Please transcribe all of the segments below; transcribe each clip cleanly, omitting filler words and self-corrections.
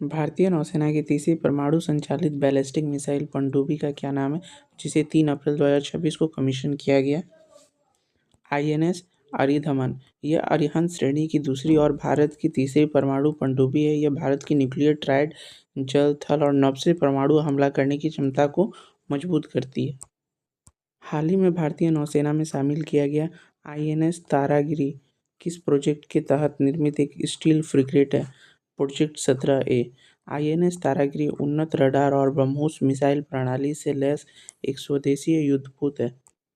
भारतीय नौसेना की तीसरी परमाणु संचालित बैलिस्टिक मिसाइल पनडुब्बी का क्या नाम है, जिसे 3 अप्रैल 2026 को कमीशन किया गया? आईएनएस अरिधमन। यह अरिहंत श्रेणी की दूसरी और भारत की तीसरी परमाणु पनडुब्बी है। यह भारत की न्यूक्लियर ट्रायड जल, थल और नभ से परमाणु हमला करने की क्षमता को मजबूत करती है। हाल ही में भारतीय नौसेना में शामिल किया गया आईएनएस तारागिरी किस प्रोजेक्ट के तहत निर्मित एक स्टील फ्रिगेट है? Project 17A। आईएनएस तारागिरी उन्नत रडार और ब्रह्मोस मिसाइल प्रणाली से लैस एक स्वदेशी युद्धपोत है।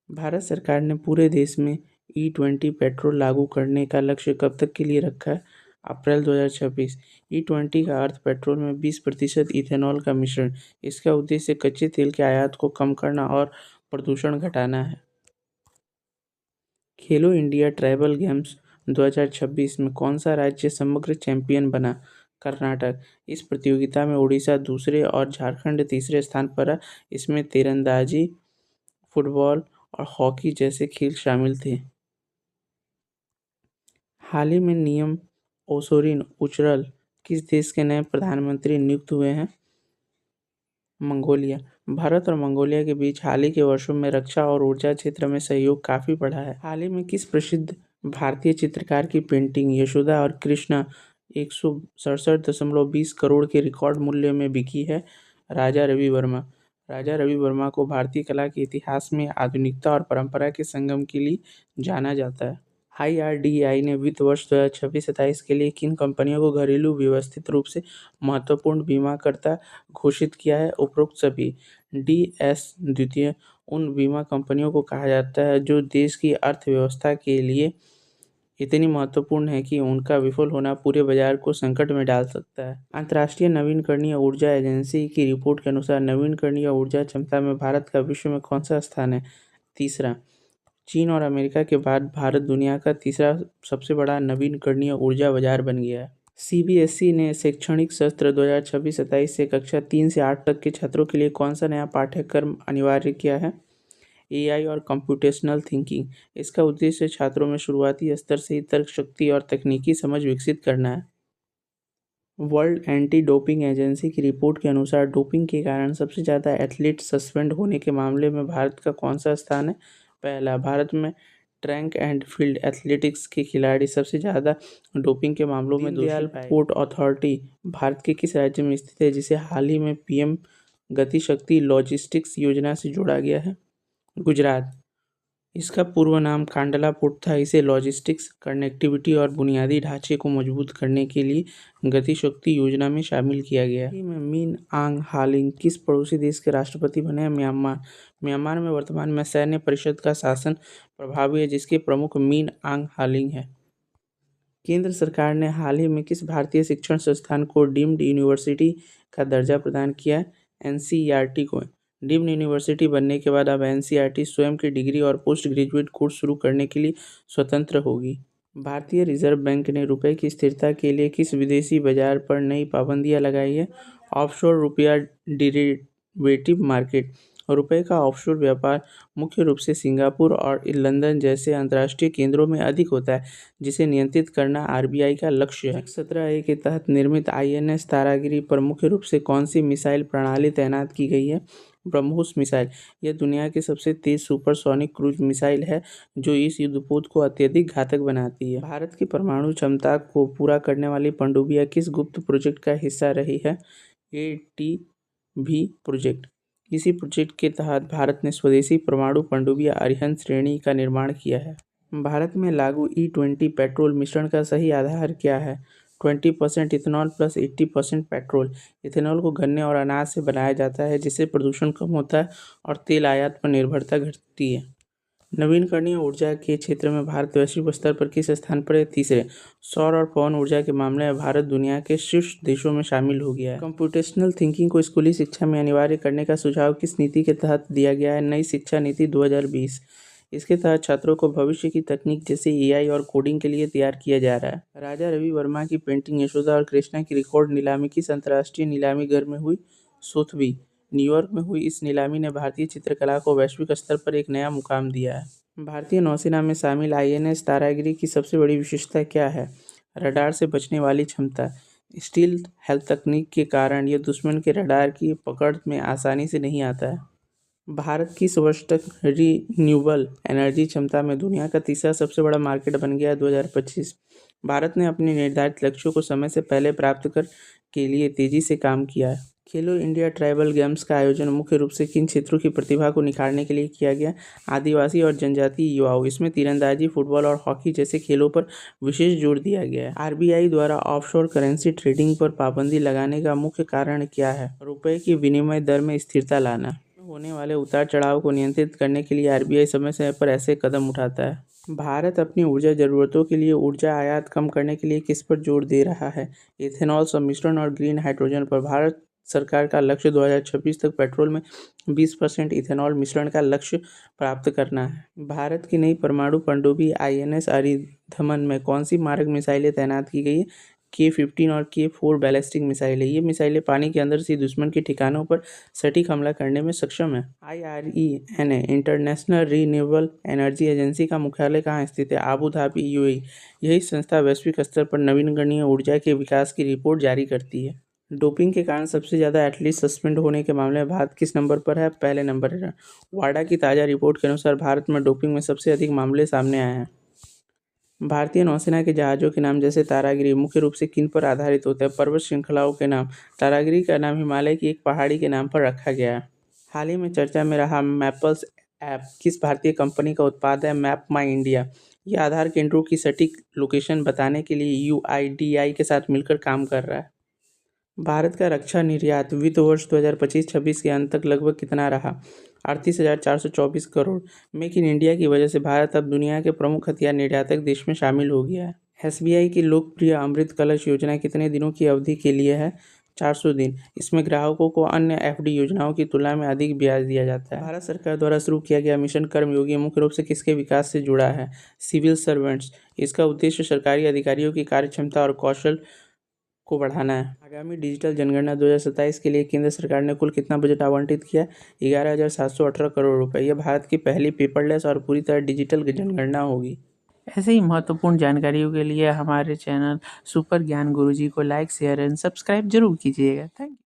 भारत सरकार ने पूरे देश में E20 पेट्रोल लागू करने का लक्ष्य कब तक के लिए रखा है? अप्रैल 2026। E20 का अर्थ पेट्रोल में 20% इथेनॉल का मिश्रण। इसका उद्देश्य कच्चे तेल के आयात को कम करना और प्रदूषण घटाना है। खेलो इंडिया ट्राइबल गेम्स 2026 में कौन सा राज्य समग्र चैंपियन बना? कर्नाटक। इस प्रतियोगिता में उड़ीसा दूसरे और झारखंड तीसरे स्थान पर है। इसमें तीरंदाजी, फुटबॉल और हॉकी जैसे खेल शामिल थे। हाल ही में नियम ओसोरिन उचरल किस देश के नए प्रधानमंत्री नियुक्त हुए हैं? मंगोलिया। भारत और मंगोलिया के बीच हाल ही के वर्षों में रक्षा और ऊर्जा क्षेत्र में सहयोग काफ़ी बढ़ा है। हाल ही में किस प्रसिद्ध भारतीय चित्रकार की पेंटिंग यशोदा और कृष्णा 167.20 करोड़ के रिकॉर्ड मूल्य में बिकी है? राजा रवि वर्मा। राजा रवि वर्मा को भारतीय कला के इतिहास में आधुनिकता और परंपरा के संगम के लिए जाना जाता है। IRDAI ने वित्त वर्ष 2026-27 के लिए किन कंपनियों को घरेलू व्यवस्थित रूप से महत्वपूर्ण बीमाकर्ता घोषित किया है? उपरोक्त सभी। DS द्वितीय उन बीमा कंपनियों को कहा जाता है जो देश की अर्थव्यवस्था के लिए इतनी महत्वपूर्ण है कि उनका विफल होना पूरे बाजार को संकट में डाल सकता है। अंतर्राष्ट्रीय नवीनकरणीय ऊर्जा एजेंसी की रिपोर्ट के अनुसार नवीनकरणीय ऊर्जा क्षमता में भारत का विश्व में कौन सा स्थान है? तीसरा। चीन और अमेरिका के बाद भारत दुनिया का तीसरा सबसे बड़ा नवीनकरणीय ऊर्जा बाजार बन गया है। CBSE ने शैक्षणिक सत्र 2026-27 से कक्षा 3 से 8 तक के छात्रों के लिए कौन सा नया पाठ्यक्रम अनिवार्य किया है? AI और कंप्यूटेशनल थिंकिंग। इसका उद्देश्य छात्रों में शुरुआती स्तर से ही तर्क शक्ति और तकनीकी समझ विकसित करना है। वर्ल्ड एंटी डोपिंग एजेंसी की रिपोर्ट के अनुसार डोपिंग के कारण सबसे ज़्यादा एथलीट सस्पेंड होने के मामले में भारत का कौन सा स्थान है? पहला। भारत में ट्रैक एंड फील्ड एथलेटिक्स के खिलाड़ी सबसे ज़्यादा डोपिंग के मामलों में दीनदयाल पोर्ट अथॉरिटी भारत के किस राज्य में स्थित है, जिसे हाल ही में PM गति शक्ति लॉजिस्टिक्स योजना से जोड़ा गया है? गुजरात। इसका पूर्व नाम कांडला पोर्ट था। इसे लॉजिस्टिक्स, कनेक्टिविटी और बुनियादी ढांचे को मजबूत करने के लिए गति शक्ति योजना में शामिल किया गया है। मिन आंग हालिंग किस पड़ोसी देश के राष्ट्रपति बने हैं? म्यांमार। म्यांमार में वर्तमान में सैन्य परिषद का शासन प्रभावी है, जिसके प्रमुख मिन आंग हालिंग है। केंद्र सरकार ने हाल ही में किस भारतीय शिक्षण संस्थान को डीम्ड यूनिवर्सिटी का दर्जा प्रदान किया है? NCERT को। डीम्ड यूनिवर्सिटी बनने के बाद अब NCERT स्वयं की डिग्री और पोस्ट ग्रेजुएट कोर्स शुरू करने के लिए स्वतंत्र होगी। भारतीय रिजर्व बैंक ने रुपए की स्थिरता के लिए किस विदेशी बाजार पर नई पाबंदियां लगाई है? ऑफशोर रुपया डेरिवेटिव मार्केट। रुपए का ऑफशोर व्यापार मुख्य रूप से सिंगापुर और लंदन जैसे अंतर्राष्ट्रीय केंद्रों में अधिक होता है, जिसे नियंत्रित करना RBI का लक्ष्य है। 17A के तहत निर्मित INS तारागिरी पर मुख्य रूप से कौन सी मिसाइल प्रणाली तैनात की गई है? ब्रह्मोस मिसाइल। यह दुनिया की सबसे तेज सुपरसोनिक क्रूज मिसाइल है, जो इस युद्धपोत को अत्यधिक घातक बनाती है। भारत की परमाणु क्षमता को पूरा करने वाली पनडुब्बियां किस गुप्त प्रोजेक्ट का हिस्सा रही है? ATV project. इसी प्रोजेक्ट के तहत भारत ने स्वदेशी परमाणु पनडुब्बियां अरिहंत श्रेणी का निर्माण किया है। भारत में लागू E20 पेट्रोल मिश्रण का सही आधार क्या है? 20% इथेनॉल प्लस 80% पेट्रोल। इथेनॉल को गन्ने और अनाज से बनाया जाता है, जिससे प्रदूषण कम होता है और तेल आयात पर निर्भरता घटती है। नवीनकरणीय ऊर्जा के क्षेत्र में भारत वैश्विक स्तर पर किस स्थान पर है? तीसरे। सौर और पवन ऊर्जा के मामले में भारत दुनिया के शीर्ष देशों में शामिल हो गया है। कंप्यूटेशनल थिंकिंग को स्कूली शिक्षा में अनिवार्य करने का सुझाव किस नीति के तहत दिया गया है? नई शिक्षा नीति 2020। इसके तहत छात्रों को भविष्य की तकनीक जैसे AI और कोडिंग के लिए तैयार किया जा रहा है। राजा रवि वर्मा की पेंटिंग यशोदा और कृष्णा की रिकॉर्ड नीलामी किस अंतर्राष्ट्रीय नीलामी घर में हुई? सोथबी, न्यूयॉर्क में हुई इस नीलामी ने भारतीय चित्रकला को वैश्विक स्तर पर एक नया मुकाम दिया है। भारतीय नौसेना में शामिल INS तारागिरी की सबसे बड़ी विशेषता क्या है? रडार से बचने वाली क्षमता। स्टील हेल्थ तकनीक के कारण यह दुश्मन के रडार की पकड़ में आसानी से नहीं आता है। भारत की सर्वोत्कृष्ट रिन्यूएबल एनर्जी क्षमता में दुनिया का तीसरा सबसे बड़ा मार्केट बन गया है 2025। भारत ने अपने निर्धारित लक्ष्यों को समय से पहले प्राप्त कर के लिए तेजी से काम किया है। खेलो इंडिया ट्राइबल गेम्स का आयोजन मुख्य रूप से किन क्षेत्रों की प्रतिभा को निखारने के लिए किया गया? आदिवासी और जनजातीय युवाओं। इसमें तीरंदाजी, फुटबॉल और हॉकी जैसे खेलों पर विशेष जोर दिया गया है। आरबीआई द्वारा ऑफशोर करेंसी ट्रेडिंग पर पाबंदी लगाने का मुख्य कारण क्या है? रुपए की विनिमय दर में स्थिरता लाना। होने वाले उतार चढ़ाव को नियंत्रित करने के लिए आरबीआई समय समय पर ऐसे कदम उठाता है। भारत अपनी ऊर्जा जरूरतों के लिए ऊर्जा आयात कम करने के लिए किस पर जोर दे रहा है? इथेनॉल सम्मिश्रण और ग्रीन हाइड्रोजन पर। भारत सरकार का लक्ष्य 2026 तक पेट्रोल में 20% इथेनॉल मिश्रण का लक्ष्य प्राप्त करना है। भारत की नई परमाणु पनडुब्बी आईएनएस अरिधमन में कौन सी मारक मिसाइलें तैनात की गई है? K-15 और K-4 बैलिस्टिक मिसाइलें। ये मिसाइलें पानी के अंदर से दुश्मन के ठिकानों पर सटीक हमला करने में सक्षम है। IRENA international renewable energy agency का मुख्यालय कहाँ स्थित है? Abu Dhabi, UAE. यही संस्था वैश्विक स्तर पर नवीनकरणीय ऊर्जा के विकास की रिपोर्ट जारी करती है। डोपिंग के कारण सबसे ज़्यादा एथलीट सस्पेंड होने के मामले में भारत किस नंबर पर है? पहले नंबर पर है। वाडा की ताज़ा रिपोर्ट के अनुसार भारत में डोपिंग में सबसे अधिक मामले सामने आए हैं। भारतीय नौसेना के जहाज़ों के नाम जैसे तारागिरी मुख्य रूप से किन पर आधारित होते हैं? पर्वत श्रृंखलाओं के नाम। तारागिरी का नाम हिमालय की एक पहाड़ी के नाम पर रखा गया है। हाल ही में चर्चा में रहा मैपल्स ऐप किस भारतीय कंपनी का उत्पाद है? मैप माई इंडिया। यह आधार केंद्रों की सटीक लोकेशन बताने के लिए यूआईडीआई के साथ मिलकर काम कर रहा है। भारत का रक्षा निर्यात वित्त वर्ष 2025-26 के अंत तक लगभग कितना रहा? 38,424 करोड़। मेक इन इंडिया की वजह से भारत अब दुनिया के प्रमुख हथियार निर्यातक देश में शामिल हो गया है। एसबीआई की लोकप्रिय अमृत कलश योजना कितने दिनों की अवधि के लिए है? 400 दिन। इसमें ग्राहकों को अन्य एफडी योजनाओं की तुलना में अधिक ब्याज दिया जाता है। भारत सरकार द्वारा शुरू किया गया मिशन कर्मयोगी मुख्य रूप से किसके विकास से जुड़ा है? Civil servants. इसका उद्देश्य सरकारी अधिकारियों की कार्यक्षमता और कौशल को बढ़ाना है। आगामी डिजिटल जनगणना 2027 के लिए केंद्र सरकार ने कुल कितना बजट आवंटित किया? 11,718 करोड़ रुपए। यह भारत की पहली पेपरलेस और पूरी तरह डिजिटल जनगणना होगी। ऐसे ही महत्वपूर्ण जानकारियों के लिए हमारे चैनल सुपर ज्ञान गुरुजी को लाइक, शेयर एंड सब्सक्राइब जरूर कीजिएगा। Thank you.